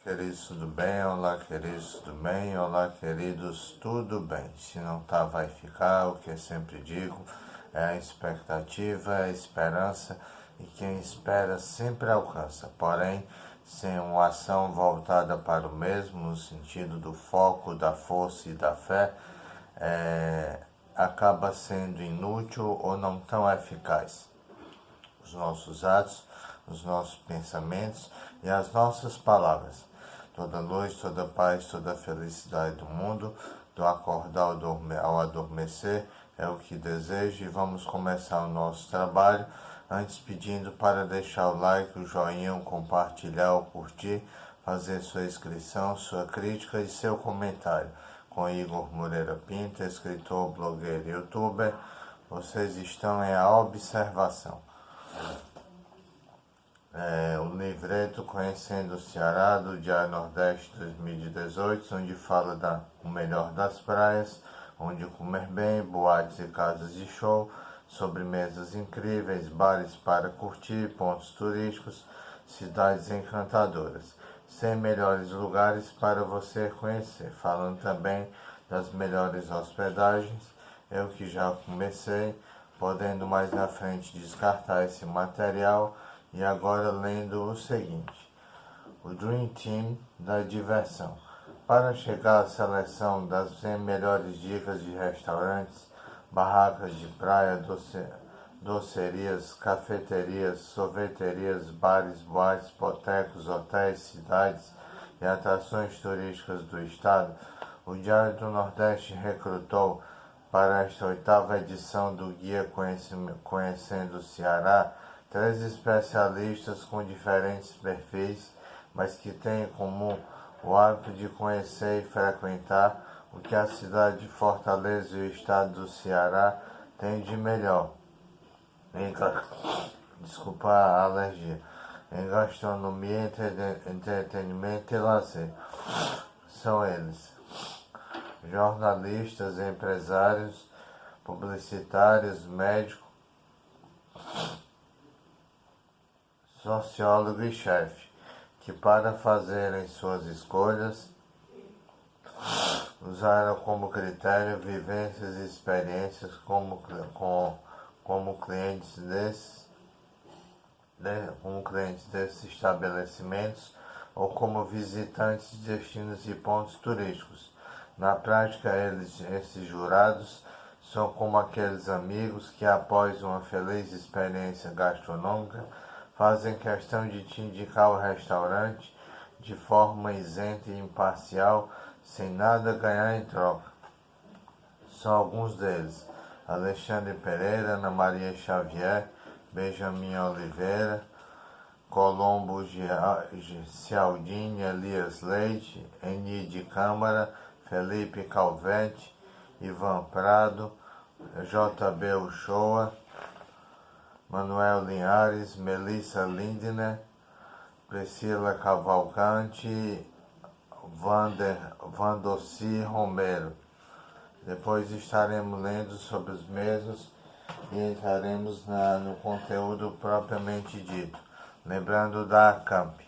Queridos, tudo bem? Olá, queridos, tudo bem? Olá, queridos, tudo bem? Se não tá, vai ficar. O que eu sempre digo é a expectativa, é a esperança, e quem espera sempre alcança. Porém, sem uma ação voltada para o mesmo, no sentido do foco, da força e da fé, acaba sendo inútil ou não tão eficaz. Os nossos atos, os nossos pensamentos e as nossas palavras. Toda luz, toda paz, toda felicidade do mundo, do acordar ao adormecer, é o que desejo, e vamos começar o nosso trabalho. Antes, pedindo para deixar o like, o joinha, o compartilhar, o curtir, fazer sua inscrição, sua crítica e seu comentário. Com Igor Moreira Pinto, escritor, blogueiro e youtuber, vocês estão em A Observação. O livreto Conhecendo o Ceará, do Diário Nordeste 2018, onde fala o melhor das praias, onde comer bem, boates e casas de show, sobremesas incríveis, bares para curtir, pontos turísticos, cidades encantadoras, 100 melhores lugares para você conhecer, falando também das melhores hospedagens, eu que já comecei, podendo mais na frente descartar esse material. E agora lendo o seguinte: o Dream Team da diversão. Para chegar à seleção das 100 melhores dicas de restaurantes, barracas de praia, docerias, cafeterias, sorveterias, bares, boates, botecos, hotéis, cidades e atrações turísticas do estado, o Diário do Nordeste recrutou para esta 8ª edição do Guia Conhecendo o Ceará 3 especialistas com diferentes perfis, mas que têm em comum o hábito de conhecer e frequentar o que a cidade de Fortaleza e o estado do Ceará têm de melhor. Desculpa a alergia. Em gastronomia, entretenimento e lazer. São eles: jornalistas, empresários, publicitários, médicos, sociólogo e chefe, que para fazerem suas escolhas usaram como critério vivências e experiências como clientes desses estabelecimentos ou como visitantes de destinos e pontos turísticos. Na prática, esses jurados são como aqueles amigos que, após uma feliz experiência gastronômica, fazem questão de te indicar o restaurante de forma isenta e imparcial, sem nada ganhar em troca. São alguns deles: Alexandre Pereira, Ana Maria Xavier, Benjamin Oliveira, Colombo Cialdini, Elias Leite, Eni de Câmara, Felipe Calvete, Ivan Prado, JB Uchoa, Manuel Linhares, Melissa Lindner, Priscila Cavalcante, Vandossi Romero. Depois estaremos lendo sobre os mesmos e entraremos no conteúdo propriamente dito. Lembrando da ACAMP,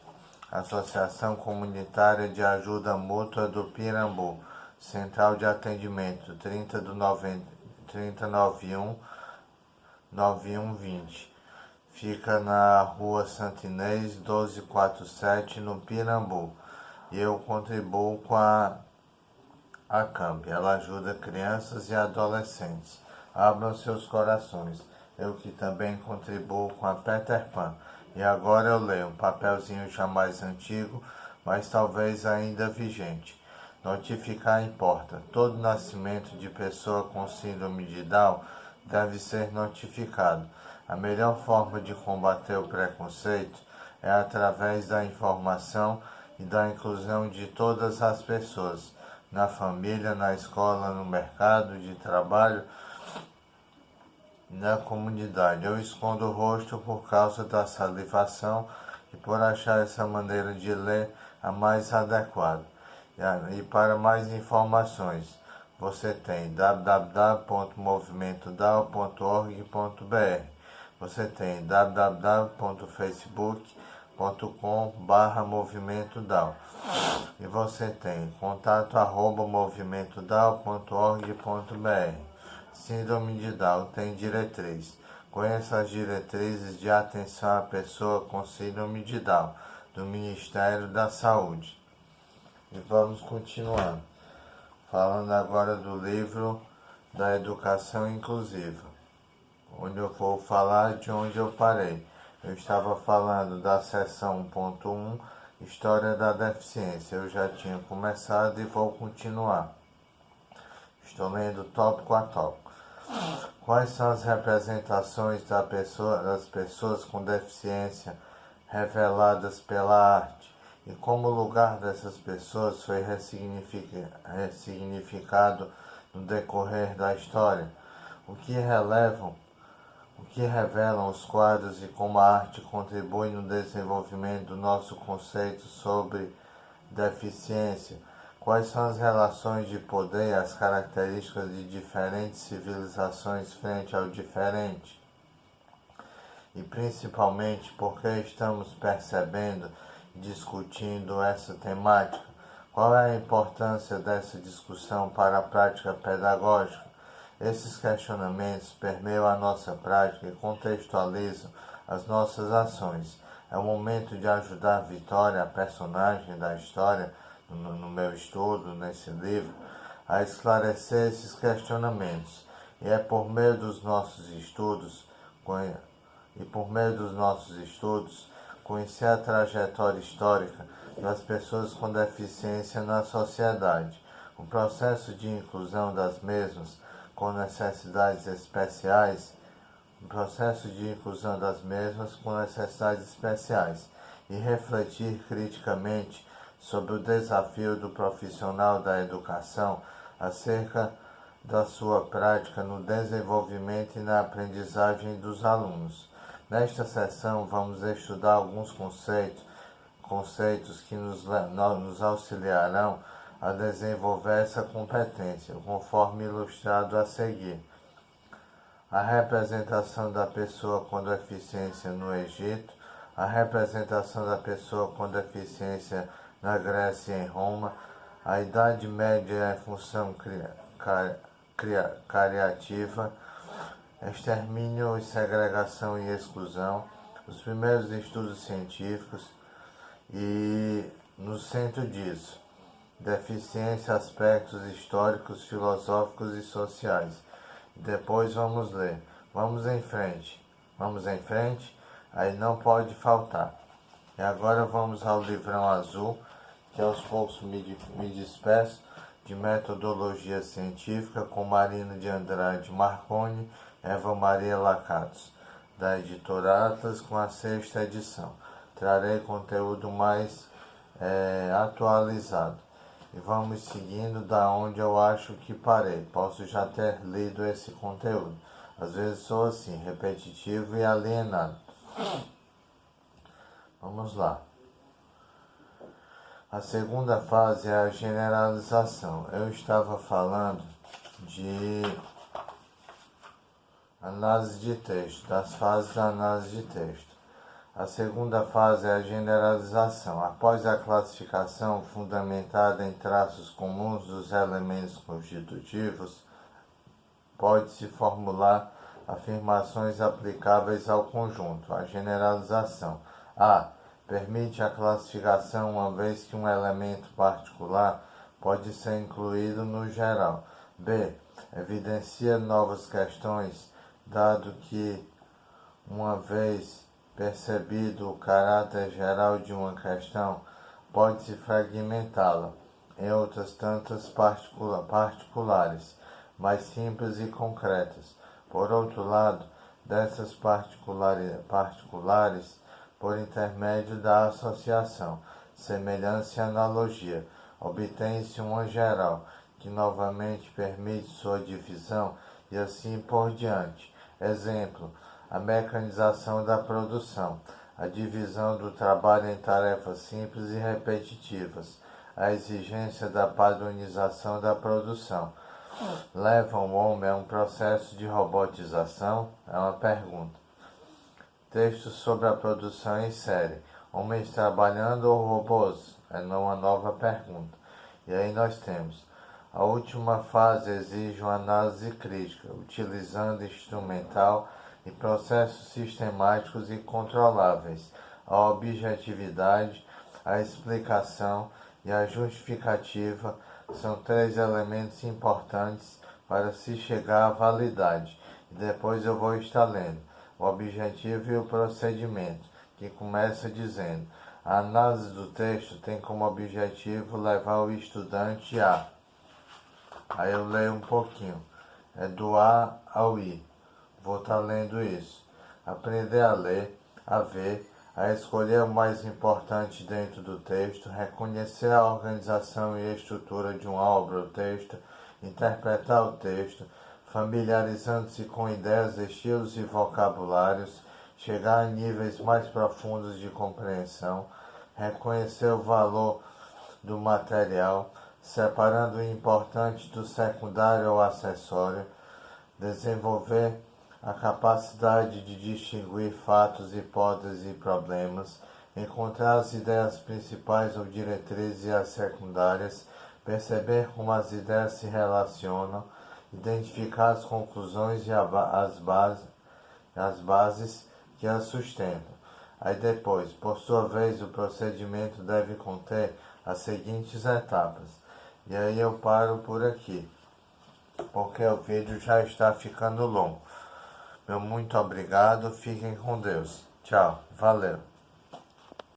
Associação Comunitária de Ajuda Mútua do Pirambu, Central de Atendimento 3091-9120. Fica na Rua Santinês 1247, no Pirambu. E eu contribuo com a ACAMP. Ela ajuda crianças e adolescentes. Abram seus corações. Eu que também contribuo com a Peter Pan. E agora eu leio um papelzinho já mais antigo, mas talvez ainda vigente. Notificar importa. Todo nascimento de pessoa com síndrome de Down deve ser notificado. A melhor forma de combater o preconceito é através da informação e da inclusão de todas as pessoas, na família, na escola, no mercado de trabalho, na comunidade. Eu escondo o rosto por causa da salivação e por achar essa maneira de ler a mais adequada. E para mais informações, você tem www.movimentodao.org.br. Você tem www.facebook.com movimento Down. E você tem contato@movimentodown.org.br. Síndrome de Down tem diretriz. Conheça as diretrizes de atenção à pessoa com síndrome de Down do Ministério da Saúde. E vamos continuando. Falando agora do livro da Educação Inclusiva, onde eu vou falar de onde eu parei. Eu estava falando da seção 1.1, História da Deficiência. Eu já tinha começado e vou continuar. Estou lendo tópico a tópico. Quais são as representações das pessoas com deficiência reveladas pela arte? E como o lugar dessas pessoas foi ressignificado no decorrer da história? O que revelam os quadros e como a arte contribui no desenvolvimento do nosso conceito sobre deficiência? Quais são as relações de poder e as características de diferentes civilizações frente ao diferente? E principalmente, por que estamos percebendo e discutindo essa temática? Qual é a importância dessa discussão para a prática pedagógica? Esses questionamentos permeiam a nossa prática e contextualizam as nossas ações. É o momento de ajudar Vitória, a personagem da história, no meu estudo, nesse livro, a esclarecer esses questionamentos. E é por meio dos nossos estudos, conhecer a trajetória histórica das pessoas com deficiência na sociedade, o processo de inclusão das mesmas com necessidades especiais, e refletir criticamente sobre o desafio do profissional da educação acerca da sua prática no desenvolvimento e na aprendizagem dos alunos. Nesta sessão vamos estudar alguns conceitos que nos auxiliarão a desenvolver essa competência, conforme ilustrado a seguir. A representação da pessoa com deficiência no Egito, a representação da pessoa com deficiência na Grécia e em Roma, a Idade Média e a função criativa, extermínio e segregação e exclusão, os primeiros estudos científicos e, no centro disso, deficiência, aspectos históricos, filosóficos e sociais. Depois vamos ler. Vamos em frente, aí não pode faltar. E agora vamos ao livrão azul, que aos poucos me despeço, de metodologia científica, com Marina de Andrade Marconi, Eva Maria Lacatos, da editora Atlas, com a 6ª edição. Trarei conteúdo mais atualizado. E vamos seguindo da onde eu acho que parei. Posso já ter lido esse conteúdo. Às vezes sou assim, repetitivo e alienado. Vamos lá. A segunda fase é a generalização. Eu estava falando de análise de texto, das fases da análise de texto. A segunda fase é a generalização. Após a classificação fundamentada em traços comuns dos elementos constitutivos, pode-se formular afirmações aplicáveis ao conjunto. A generalização: A. Permite a classificação uma vez que um elemento particular pode ser incluído no geral. B. Evidencia novas questões, dado que, uma vez percebido o caráter geral de uma questão, pode-se fragmentá-la em outras tantas particulares, mais simples e concretas. Por outro lado, dessas particulares, por intermédio da associação, semelhança e analogia, obtém-se uma geral, que novamente permite sua divisão e assim por diante. Exemplo: a mecanização da produção, a divisão do trabalho em tarefas simples e repetitivas, a exigência da padronização da produção. Leva o homem a um processo de robotização? É uma pergunta. Textos sobre a produção em série. Homens trabalhando ou robôs? É uma nova pergunta. E aí nós temos: a última fase exige uma análise crítica, utilizando instrumental e processos sistemáticos e controláveis. A objetividade, a explicação e a justificativa são três elementos importantes para se chegar à validade. E depois eu vou estar lendo o objetivo e o procedimento, que começa dizendo: a análise do texto tem como objetivo levar o estudante a. Aí eu leio um pouquinho. É do A ao I. Vou estar lendo isso. Aprender a ler, a ver, a escolher o mais importante dentro do texto, reconhecer a organização e a estrutura de uma obra ou texto, interpretar o texto, familiarizando-se com ideias, estilos e vocabulários, chegar a níveis mais profundos de compreensão, reconhecer o valor do material, separando o importante do secundário ou acessório, desenvolver a capacidade de distinguir fatos, hipóteses e problemas, encontrar as ideias principais ou diretrizes e as secundárias, perceber como as ideias se relacionam, identificar as conclusões e as bases que as sustentam. Aí depois, por sua vez, o procedimento deve conter as seguintes etapas. E aí eu paro por aqui, porque o vídeo já está ficando longo. Meu muito obrigado, fiquem com Deus. Tchau, valeu.